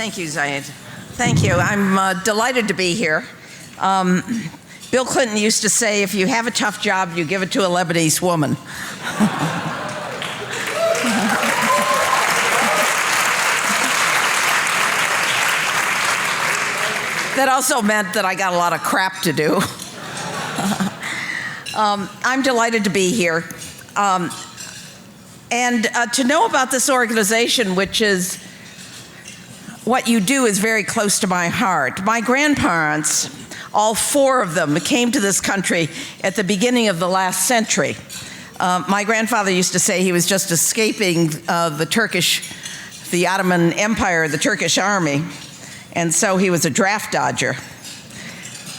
Thank you, Zayed. Thank you. I'm delighted to be here. Bill Clinton used to say, if you have a tough job, you give it to a Lebanese woman. That also meant that I got a lot of crap to do. I'm delighted to be here. And to know about this organization, which is what you do, is very close to my heart. My grandparents, all four of them, came to this country at the beginning of the last century. My grandfather used to say he was just escaping the Ottoman Empire, the Turkish army, and so he was a draft dodger.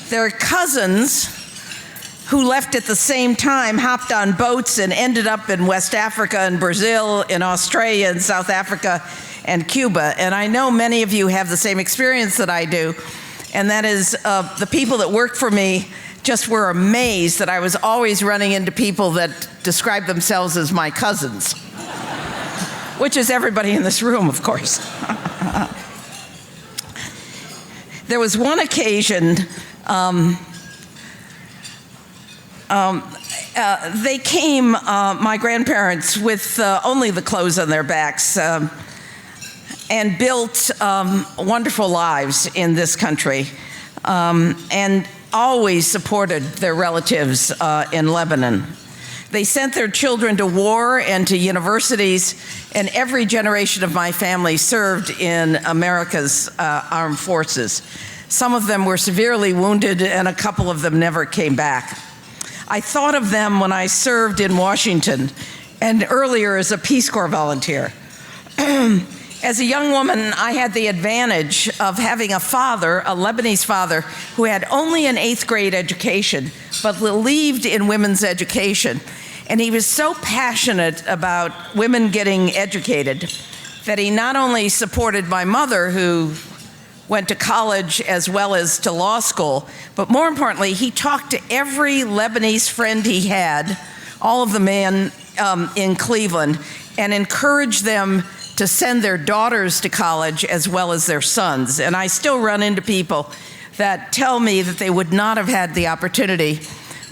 Their cousins, who left at the same time, hopped on boats and ended up in West Africa and Brazil, in Australia and South Africa and Cuba. And I know many of you have the same experience that I do, and that is the people that worked for me just were amazed that I was always running into people that described themselves as my cousins, which is everybody in this room, of course. There was one occasion they came, my grandparents, with only the clothes on their backs and built wonderful lives in this country and always supported their relatives in Lebanon. They sent their children to war and to universities, and every generation of my family served in America's armed forces. Some of them were severely wounded, and a couple of them never came back. I thought of them when I served in Washington and earlier as a Peace Corps volunteer. As a young woman, I had the advantage of having a father, a Lebanese father, who had only an 8th grade education, but believed in women's education. And he was so passionate about women getting educated that he not only supported my mother, who went to college as well as to law school, but more importantly, he talked to every Lebanese friend he had, all of the men in Cleveland, and encouraged them to send their daughters to college as well as their sons. And I still run into people that tell me that they would not have had the opportunity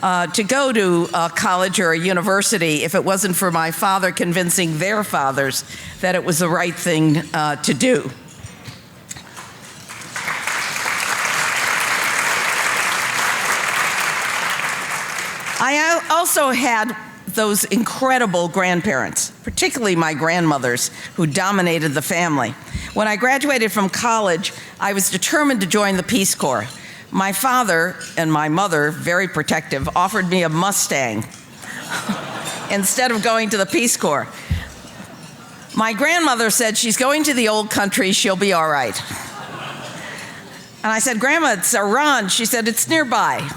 to go to college or a university if it wasn't for my father convincing their fathers that it was the right thing to do. I also had those incredible grandparents, particularly my grandmothers, who dominated the family. When I graduated from college, I was determined to join the Peace Corps. My father and my mother, very protective, offered me a Mustang instead of going to the Peace Corps. My grandmother said, she's going to the old country, she'll be all right. And I said, Grandma, it's Iran. She said, it's nearby.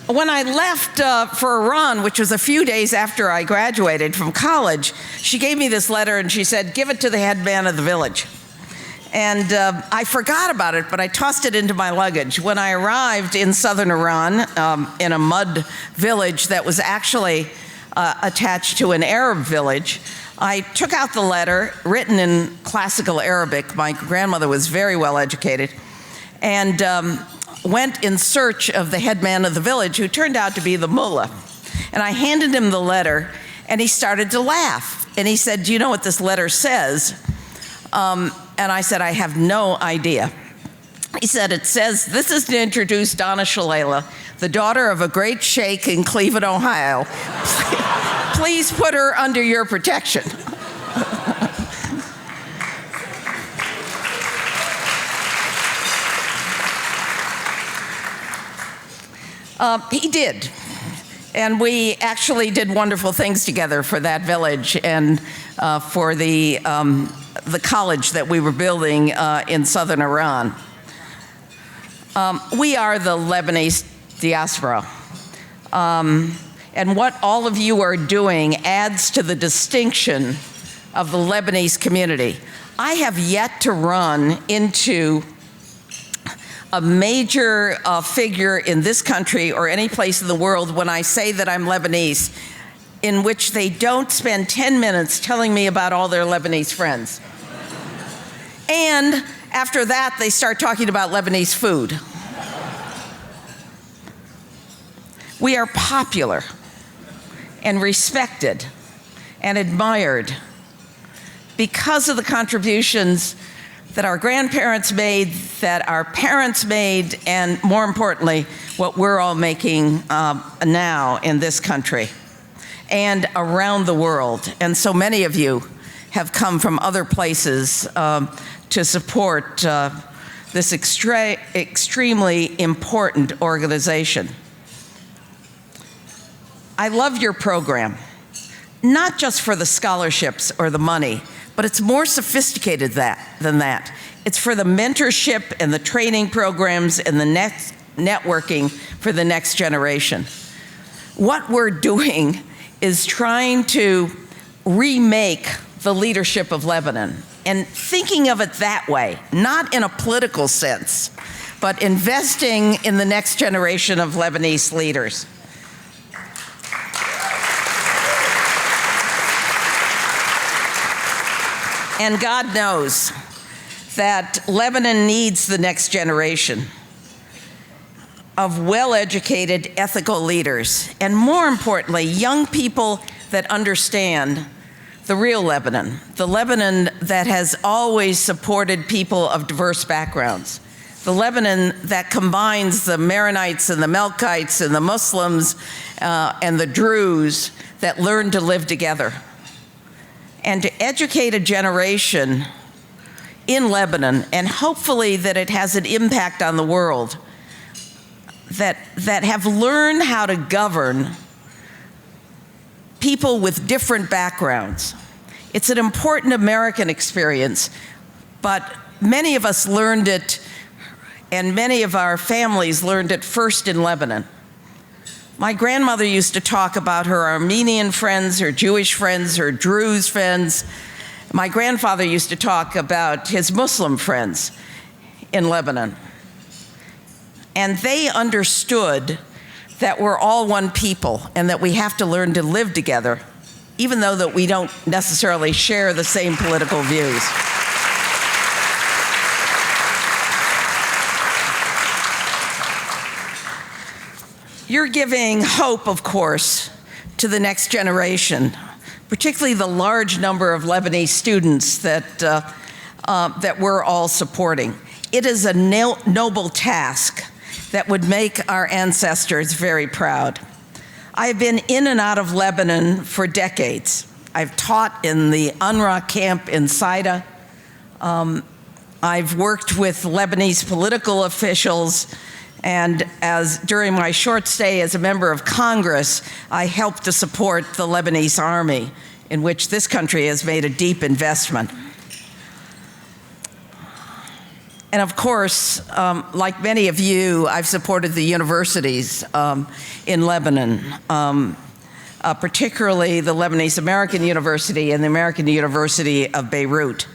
When I left for Iran, which was a few days after I graduated from college, she gave me this letter and she said, give it to the head man of the village. And I forgot about it, but I tossed it into my luggage. When I arrived in southern Iran, in a mud village that was actually attached to an Arab village, I took out the letter, written in classical Arabic. My grandmother was very well educated, and went in search of the head man of the village, who turned out to be the mullah. And I handed him the letter, and he started to laugh. And he said, do you know what this letter says? And I said, I have no idea. He said, it says, this is to introduce Donna Shelala, the daughter of a great sheikh in Cleveland, Ohio. Please put her under your protection. He did. And we actually did wonderful things together for that village and for the college that we were building in southern Iran. We are the Lebanese diaspora. And what all of you are doing adds to the distinction of the Lebanese community. I have yet to run into a major figure in this country or any place in the world when I say that I'm Lebanese, in which they don't spend 10 minutes telling me about all their Lebanese friends. And after that, they start talking about Lebanese food. We are popular and respected and admired because of the contributions that our grandparents made, that our parents made, and more importantly, what we're all making now in this country and around the world. And so many of you have come from other places to support this extremely important organization. I love your program, not just for the scholarships or the money, but it's more sophisticated than that. It's for the mentorship and the training programs and the networking for the next generation. What we're doing is trying to remake the leadership of Lebanon and thinking of it that way, not in a political sense, but investing in the next generation of Lebanese leaders. And God knows that Lebanon needs the next generation of well-educated, ethical leaders, and more importantly, young people that understand the real Lebanon, the Lebanon that has always supported people of diverse backgrounds, the Lebanon that combines the Maronites and the Melkites and the Muslims and the Druze that learn to live together. And to educate a generation in Lebanon, and hopefully that it has an impact on the world, that have learned how to govern people with different backgrounds. It's an important American experience, but many of us learned it, and many of our families learned it first in Lebanon. My grandmother used to talk about her Armenian friends, her Jewish friends, her Druze friends. My grandfather used to talk about his Muslim friends in Lebanon. And they understood that we're all one people and that we have to learn to live together, even though that we don't necessarily share the same political views. You're giving hope, of course, to the next generation, particularly the large number of Lebanese students that we're all supporting. It is a noble task that would make our ancestors very proud. I have been in and out of Lebanon for decades. I've taught in the UNRWA camp in Saida. I've worked with Lebanese political officials, and during my short stay as a member of Congress, I helped to support the Lebanese army, in which this country has made a deep investment. And of course, like many of you, I've supported the universities in Lebanon, particularly the Lebanese American University and the American University of Beirut.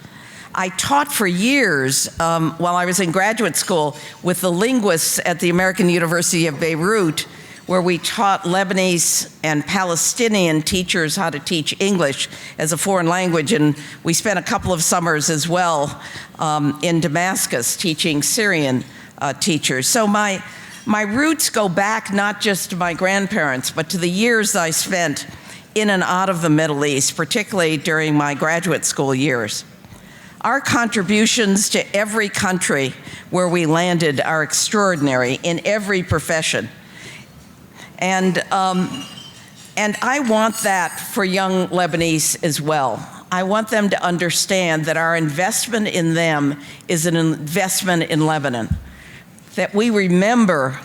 I taught for years while I was in graduate school with the linguists at the American University of Beirut, where we taught Lebanese and Palestinian teachers how to teach English as a foreign language, and we spent a couple of summers as well in Damascus teaching Syrian teachers. So my roots go back not just to my grandparents, but to the years I spent in and out of the Middle East, particularly during my graduate school years. Our contributions to every country where we landed are extraordinary in every profession. And I want that for young Lebanese as well. I want them to understand that our investment in them is an investment in Lebanon, that we remember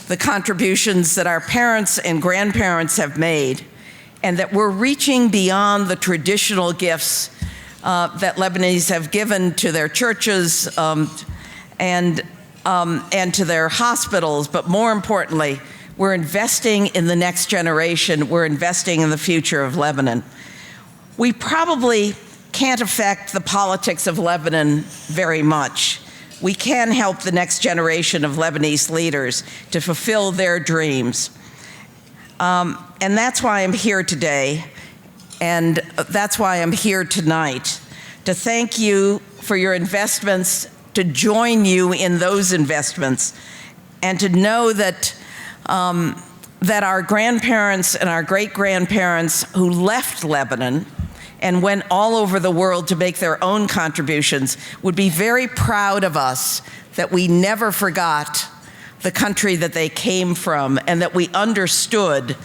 the contributions that our parents and grandparents have made, and that we're reaching beyond the traditional gifts that Lebanese have given to their churches and to their hospitals, but more importantly, we're investing in the next generation. We're investing in the future of Lebanon. We probably can't affect the politics of Lebanon very much. We can help the next generation of Lebanese leaders to fulfill their dreams. And that's why I'm here today, and that's why I'm here tonight, to thank you for your investments, to join you in those investments, and to know that that our grandparents and our great-grandparents who left Lebanon and went all over the world to make their own contributions would be very proud of us that we never forgot the country that they came from and that we understood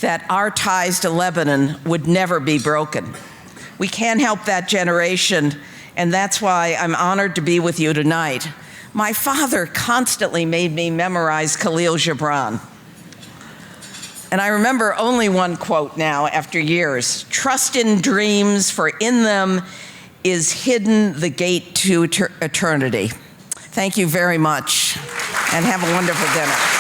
that our ties to Lebanon would never be broken. We can't help that generation, and that's why I'm honored to be with you tonight. My father constantly made me memorize Khalil Gibran. And I remember only one quote now after years: "Trust in dreams, for in them is hidden the gate to eternity." Thank you very much, and have a wonderful dinner.